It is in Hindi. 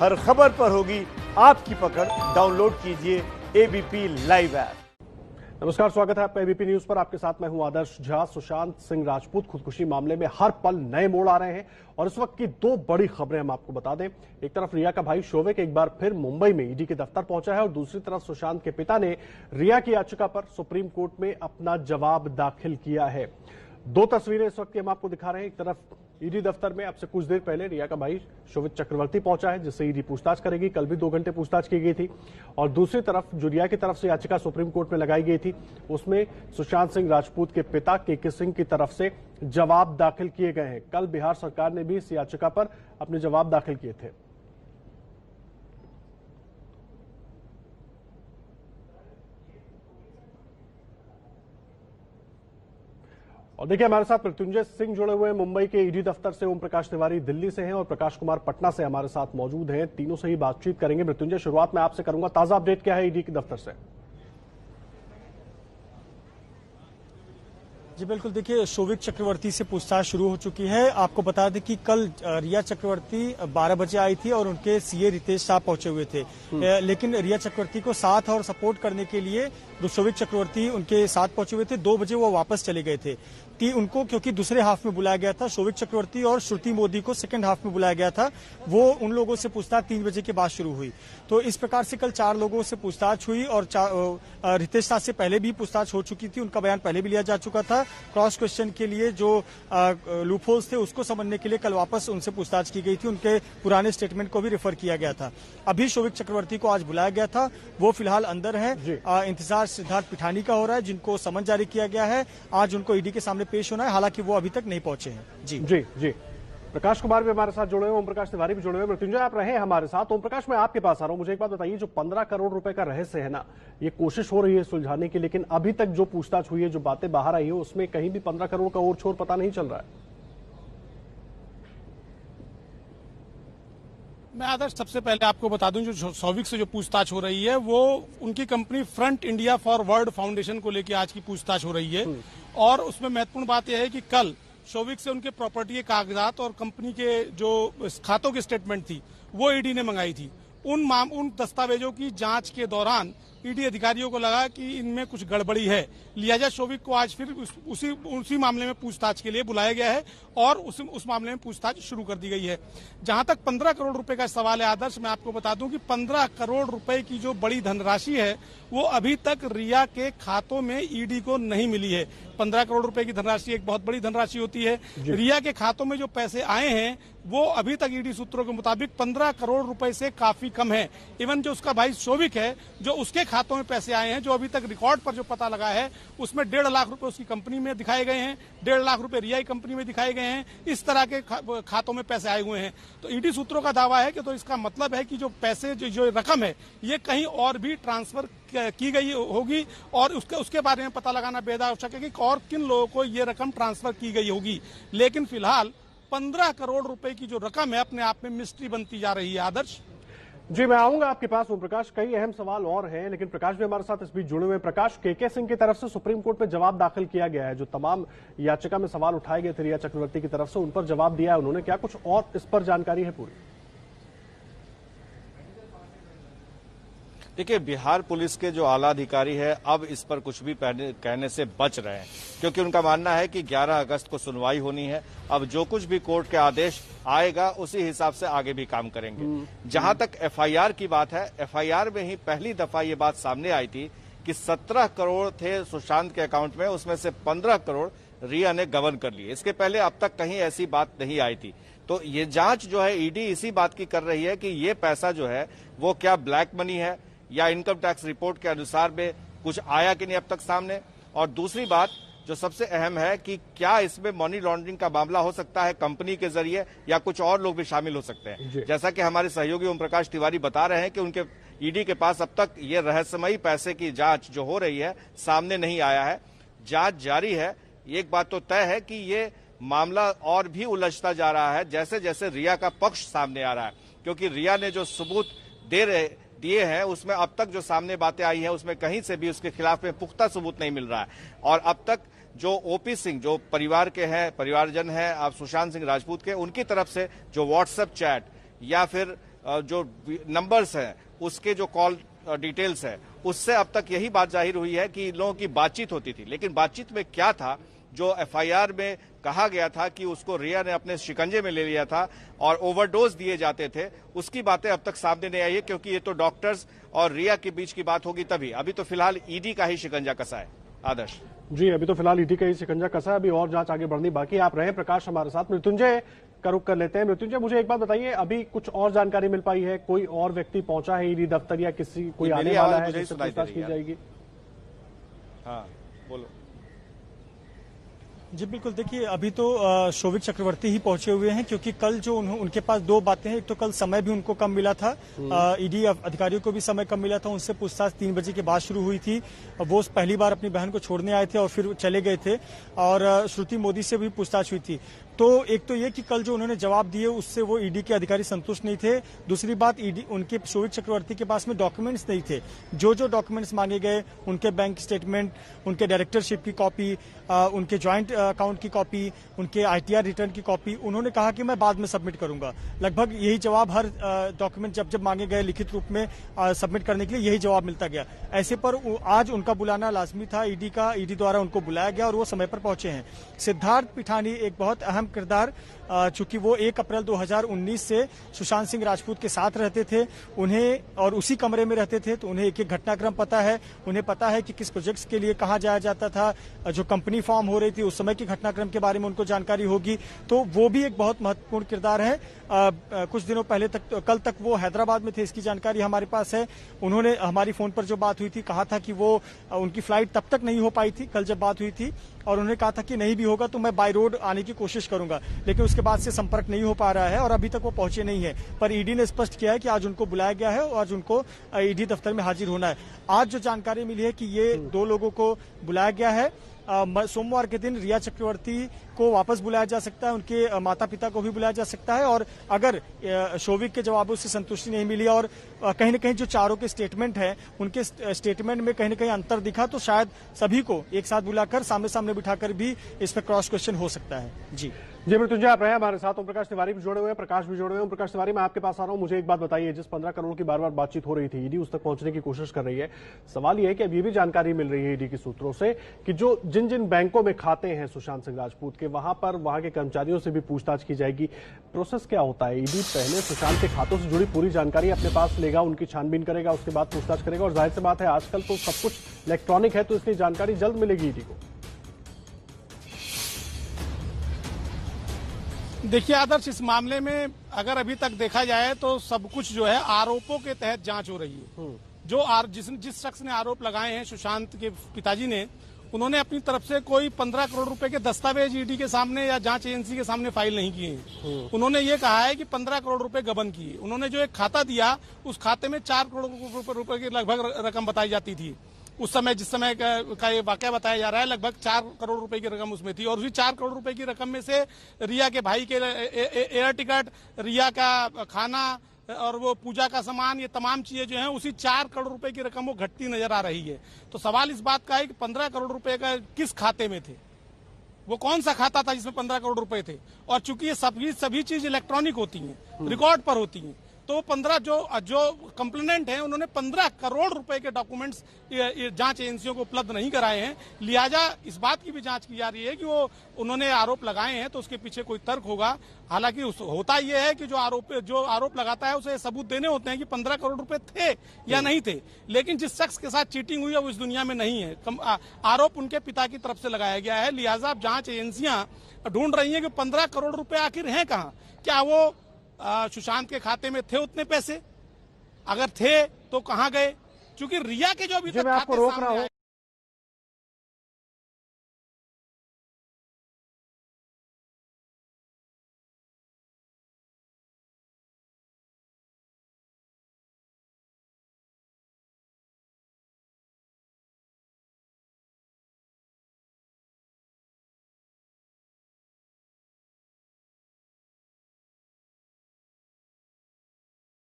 हर खबर पर होगी आपकी पकड़। डाउनलोड कीजिए एबीपी लाइव ऐप। नमस्कार, स्वागत है आपका एबीपी न्यूज पर। आपके साथ मैं हूं आदर्श झा। सुशांत सिंह राजपूत खुदकुशी मामले में हर पल नए मोड़ आ रहे हैं और इस वक्त की दो बड़ी खबरें हम आपको बता दें। एक तरफ रिया का भाई शोविक एक बार फिर मुंबई में ईडी के दफ्तर पहुंचा है और दूसरी तरफ सुशांत के पिता ने रिया की याचिका पर सुप्रीम कोर्ट में अपना जवाब दाखिल किया है। दो तस्वीरें इस वक्त हम आपको दिखा रहे हैं। एक तरफ ईडी दफ्तर में अब से कुछ देर पहले रिया का भाई शोविक चक्रवर्ती पहुंचा है, जिससे ईडी पूछताछ करेगी। कल भी 2 घंटे पूछताछ की गई थी। और दूसरी तरफ जो रिया की तरफ से याचिका सुप्रीम कोर्ट में लगाई गई थी, उसमें सुशांत सिंह राजपूत के पिता केके सिंह की तरफ से जवाब दाखिल किए गए हैं। कल बिहार सरकार ने भी इस याचिका पर अपने जवाब दाखिल किए थे। और देखिए, हमारे साथ मृत्युंजय सिंह जुड़े हुए हैं मुंबई के ईडी दफ्तर से। ओम प्रकाश तिवारी दिल्ली से हैं और प्रकाश कुमार पटना से हमारे साथ मौजूद हैं। तीनों से ही बातचीत करेंगे। मृत्युंजय, शुरुआत में आपसे करूंगा, ताजा अपडेट क्या है ईडी के दफ्तर से? जी बिल्कुल, देखिए शोविक चक्रवर्ती से पूछताछ शुरू हो चुकी है। आपको बता दें कि कल रिया चक्रवर्ती 12 बजे आई थी और उनके सीए रितेश शाह पहुंचे हुए थे। लेकिन रिया चक्रवर्ती को साथ और सपोर्ट करने के लिए शोविक चक्रवर्ती उनके साथ पहुंचे हुए थे। 2 बजे वो वापस चले गए थे उनको, क्योंकि दूसरे हाफ में बुलाया गया था। शोविक चक्रवर्ती और श्रुति मोदी को सेकंड हाफ में बुलाया गया था। वो उन लोगों से पूछताछ 3 बजे के बाद शुरू हुई। तो इस प्रकार से कल 4 लोगों से पूछताछ हुई और रितेश शाह से पहले भी पूछताछ हो चुकी थी। उनका बयान पहले भी लिया जा चुका था। क्रॉस क्वेश्चन के लिए जो लूपहोल्स थे उसको समझने के लिए कल वापस उनसे पूछताछ की गई थी। उनके पुराने स्टेटमेंट को भी रेफर किया गया था। अभी शोविक चक्रवर्ती को आज बुलाया गया था। वो फिलहाल अंदर है। इंतजार सिद्धार्थ पिठानी का हो रहा है, जिनको समन जारी किया गया है। आज उनको ईडी के सामने पेश होना है, हालांकि वो अभी तक नहीं पहुंचे हैं। जी जी जी। प्रकाश कुमार भी हमारे साथ जुड़े हुए, ओम प्रकाश तिवारी भी जुड़े हुए। मृत्युंजय, आप रहे हमारे साथ। ओम प्रकाश, मैं आपके पास आ रहा हूं। मुझे एक बात बताइए, जो 15 करोड़ रुपए का रहस्य है ना, ये कोशिश हो रही है सुलझाने की, लेकिन अभी तक जो पूछताछ हुई है, जो बातें बाहर आई है, उसमें कहीं भी 15 करोड़ का और छोर पता नहीं चल रहा है। मैं आदर्श सबसे पहले आपको बता दूं, जो शोविक से जो पूछताछ हो रही है वो उनकी company front India for world foundation को लेकर आज की पूछताछ हो रही है। और उसमें महत्वपूर्ण बात यह है कि कल शोविक से उनके प्रॉपर्टी के कागजात और कंपनी के जो खातों की स्टेटमेंट थी वो ईडी ने मंगाई थी। उन दस्तावेजों की जांच के दौरान ईडी अधिकारियों को लगा कि इनमें कुछ गड़बड़ी है, लिहाजा शोविक को आज फिर उसी मामले में पूछताछ के लिए बुलाया गया है और उस मामले में पूछताछ शुरू कर दी गई है। जहां तक 15 करोड़ रुपए का सवाल है आदर्श, मैं आपको बता दूं कि 15 करोड़ रुपए की जो बड़ी धनराशि है वो अभी तक रिया के खातों में ईडी को नहीं मिली है। 15 करोड़ रुपए की धनराशि एक बहुत बड़ी धनराशि होती है। रिया के खातों में जो पैसे आए हैं वो अभी तक ईडी सूत्रों के मुताबिक 15 करोड़ रुपए से काफी कम है। इवन जो उसका भाई शोविक है, जो उसके खातों में पैसे आए हैं, जो अभी तक रिकॉर्ड पर जो पता लगा है, उसमें 1.5 लाख रुपए उसकी कंपनी में दिखाए गए हैं, 1.5 लाख रुपए रिया कंपनी में दिखाए गए हैं। इस तरह के खातों में पैसे आए हुए हैं। तो ईडी सूत्रों का दावा है कि तो इसका मतलब है कि जो पैसे जो रकम है ये कहीं और भी ट्रांसफर की गई होगी और उसके बारे में पता लगाना बेहद आवश्यक है कि और किन लोगों को ये रकम ट्रांसफर की गई होगी। लेकिन फिलहाल 15 करोड़ रुपए की जो रकम है अपने आप में मिस्ट्री बनती जा रही है। आदर्श जी, मैं आऊंगा आपके पास। ओम प्रकाश, कई अहम सवाल और हैं, लेकिन प्रकाश भी हमारे साथ इस बीच जुड़े हुए। प्रकाश, केके सिंह की तरफ से सुप्रीम कोर्ट में जवाब दाखिल किया गया है। जो तमाम याचिका में सवाल उठाए गए थे रिया चक्रवर्ती की तरफ से, उन पर जवाब दिया है उन्होंने। क्या कुछ और इस पर जानकारी है पूरी? देखिए, बिहार पुलिस के जो आला अधिकारी है अब इस पर कुछ भी कहने से बच रहे हैं, क्योंकि उनका मानना है कि 11 अगस्त को सुनवाई होनी है। अब जो कुछ भी कोर्ट के आदेश आएगा उसी हिसाब से आगे भी काम करेंगे। जहां तक एफआईआर की बात है, एफआईआर में ही पहली दफा ये बात सामने आई थी कि 17 करोड़ थे सुशांत के अकाउंट में, उसमें से 15 करोड़ रिया ने गबन कर लिए। इसके पहले अब तक कहीं ऐसी बात नहीं आई थी। तो ये जांच जो है ईडी इसी बात की कर रही है कि ये पैसा जो है वो क्या ब्लैक मनी है या इनकम टैक्स रिपोर्ट के अनुसार में कुछ आया कि नहीं अब तक सामने। और दूसरी बात जो सबसे अहम है कि क्या इसमें मनी लॉन्ड्रिंग का मामला हो सकता है कंपनी के जरिए, या कुछ और लोग भी शामिल हो सकते हैं। जैसा कि हमारे सहयोगी ओम प्रकाश तिवारी बता रहे हैं कि उनके ईडी के पास अब तक ये रहस्यमयी पैसे की जांच जो हो रही है सामने नहीं आया है। जांच जारी है। एक बात तो तय है कि ये मामला और भी उलझता जा रहा है जैसे जैसे रिया का पक्ष सामने आ रहा है, क्योंकि रिया ने जो सबूत दिए हैं उसमें अब तक जो सामने बातें आई हैं उसमें कहीं से भी उसके खिलाफ में पुख्ता सबूत नहीं मिल रहा है। और अब तक जो ओपी सिंह जो परिवार के हैं, परिवारजन हैं आप सुशांत सिंह राजपूत के, उनकी तरफ से जो व्हाट्सएप चैट या फिर जो नंबर्स हैं, उसके जो कॉल डिटेल्स है, उससे अब तक यही बात जाहिर हुई है कि इन लोगों की बातचीत होती थी। लेकिन बातचीत में क्या था, जो एफआईआर में कहा गया था कि उसको रिया ने अपने शिकंजे में ले लिया था और ओवरडोज दिए जाते थे, उसकी बातें अब तक सामने नहीं आई है, क्योंकि ये तो डॉक्टर्स और रिया के बीच की बात होगी तभी। अभी तो फिलहाल ईडी का ही शिकंजा कसा है। आदर्श जी, अभी तो फिलहाल ईडी का ही शिकंजा कसा है, अभी और जांच आगे बढ़नी बाकी। आप रहे प्रकाश हमारे साथ। मृत्युंजय का रुख कर लेते हैं। मृत्युंजय, मुझे एक बात बताइए, अभी कुछ और जानकारी मिल पाई है? कोई और व्यक्ति पहुंचा है ईडी दफ्तर या किसी कोई आने वाला है जिससे पूछताछ की जाएगी? हाँ, बोलो। जी बिल्कुल, देखिए अभी तो शोभिक चक्रवर्ती ही पहुंचे हुए हैं, क्योंकि कल जो उनके पास दो बातें हैं। एक तो कल समय भी उनको कम मिला था, ईडी अधिकारियों को भी समय कम मिला था। उनसे पूछताछ 3 बजे के बाद शुरू हुई थी। वो पहली बार अपनी बहन को छोड़ने आए थे और फिर चले गए थे, और श्रुति मोदी से भी पूछताछ हुई थी। तो एक तो ये कि कल जो उन्होंने जवाब दिए उससे वो ईडी के अधिकारी संतुष्ट नहीं थे। दूसरी बात, ईडी उनके शोभिक चक्रवर्ती के पास में डॉक्यूमेंट्स नहीं थे। जो डॉक्यूमेंट्स मांगे गए, उनके बैंक स्टेटमेंट, उनके डायरेक्टरशिप की कॉपी, उनके ज्वाइंट अकाउंट की कॉपी, उनके आईटीआर रिटर्न की कॉपी, उन्होंने कहा कि मैं बाद में सबमिट करूंगा। लगभग यही जवाब हर डॉक्यूमेंट जब मांगे गए लिखित रूप में सबमिट करने के लिए यही जवाब मिलता गया। ऐसे पर आज उनका बुलाना लाजमी था ईडी का, ईडी द्वारा उनको बुलाया गया और वो समय पर पहुंचे हैं। सिद्धार्थ पिठानी एक बहुत अहम किरदार, चूंकि वो 1 अप्रैल 2019 से सुशांत सिंह राजपूत के साथ रहते थे, उन्हें और उसी कमरे में रहते थे, तो उन्हें एक एक घटनाक्रम पता है। उन्हें पता है कि किस प्रोजेक्ट्स के लिए कहाँ जाया जाता था, जो कंपनी फॉर्म हो रही थी उस समय के घटनाक्रम के बारे में उनको जानकारी होगी। तो वो भी एक बहुत महत्वपूर्ण किरदार है। कुछ दिनों पहले तक, कल तक वो हैदराबाद में थे, इसकी जानकारी हमारे पास है। उन्होंने हमारी फोन पर जो बात हुई थी, कहा था कि वो उनकी फ्लाइट तब तक नहीं हो पाई थी कल जब बात हुई थी, और उन्होंने कहा था कि नहीं भी होगा तो मैं बाय रोड आने की कोशिश करूंगा। लेकिन उसके बाद से संपर्क नहीं हो पा रहा है और अभी तक वो पहुंचे नहीं है। पर ईडी ने स्पष्ट किया है कि आज उनको बुलाया गया है और आज उनको ईडी दफ्तर में हाजिर होना है। आज जो जानकारी मिली है कि ये 2 लोगों को बुलाया गया है। सोमवार के दिन रिया चक्रवर्ती को वापस बुलाया जा सकता है, उनके माता पिता को भी बुलाया जा सकता है। और अगर शोभिक के जवाबों से संतुष्टि नहीं मिली और कहीं न कहीं जो चारों के स्टेटमेंट हैं, उनके स्टेटमेंट में कहीं न कहीं अंतर दिखा, तो शायद सभी को एक साथ बुलाकर सामने सामने बिठाकर भी इस पर क्रॉस क्वेश्चन हो सकता है। जी मृत्युंजय, आप रहे हमारे साथ। ओम प्रकाश तिवारी भी जुड़े हुए हैं, प्रकाश भी जुड़े हुए हैं। ओम प्रकाश तिवारी, मैं आपके पास आ रहा हूं। मुझे एक बात बताइए, जिस 15 करोड़ की बार बार बातचीत हो रही थी, ईडी उस तक पहुंचने की कोशिश कर रही है। सवाल यह है कि अब ये भी जानकारी मिल रही है ईडी के सूत्रों से कि जो जिन बैंकों में खाते हैं सुशांत सिंह राजपूत के, वहां पर वहां के कर्मचारियों से भी पूछताछ की जाएगी। प्रोसेस क्या होता है? ईडी पहले सुशांत के खातों से जुड़ी पूरी जानकारी अपने पास लेगा, उनकी छानबीन करेगा, उसके बाद पूछताछ करेगा। और जाहिर सी बात है, आजकल तो सब कुछ इलेक्ट्रॉनिक है, तो इसलिए जानकारी जल्द मिलेगी ईडी को। देखिए आदर्श, इस मामले में अगर अभी तक देखा जाए तो सब कुछ जो है आरोपों के तहत जांच हो रही है। जिस शख्स ने आरोप लगाए हैं, सुशांत के पिताजी ने, उन्होंने अपनी तरफ से कोई 15 करोड़ रुपए के दस्तावेज ईडी के सामने या जांच एजेंसी के सामने फाइल नहीं किए हैं। उन्होंने ये कहा है कि 15 करोड़ रुपए गबन किए। उन्होंने जो एक खाता दिया, उस खाते में 4 करोड़ रुपए की लगभग रकम बताई जाती थी। उस समय जिस समय का ये वाकया बताया जा रहा है, लगभग 4 करोड़ रुपए की रकम उसमें थी। और उसी 4 करोड़ रुपए की रकम में से रिया के भाई के एयर टिकट, रिया का खाना और वो पूजा का सामान, ये तमाम चीजें जो हैं, उसी 4 करोड़ रुपए की रकम वो घटती नजर आ रही है। तो सवाल इस बात का है कि 15 करोड़ रुपए का किस खाते में थे, वो कौन सा खाता था जिसमें 15 करोड़ रुपए थे। और चूंकि ये सभी चीज इलेक्ट्रॉनिक होती हैं, रिकॉर्ड पर होती हैं, तो 15 जो कंप्लेनेंट हैं, उन्होंने 15 करोड़ रुपए के डॉक्यूमेंट्स जांच एजेंसियों को उपलब्ध नहीं कराए हैं। लिहाजा इस बात की भी जांच की जा रही है कि वो उन्होंने आरोप लगाए हैं तो उसके पीछे कोई तर्क होगा। हालांकि होता यह है कि जो आरोप लगाता है उसे सबूत देने होते हैं कि 15 करोड़ रुपए थे या नहीं थे। लेकिन जिस शख्स के साथ चीटिंग हुई है वो इस दुनिया में नहीं है। आरोप उनके पिता की तरफ से लगाया गया है। लिहाजा जांच एजेंसियां ढूंढ रही हैं कि 15 करोड़ रुपए आखिर हैं कहां। क्या वो सुशांत के खाते में थे उतने पैसे? अगर थे तो कहां गए? क्योंकि रिया के जो अभी तक खाते सामने आए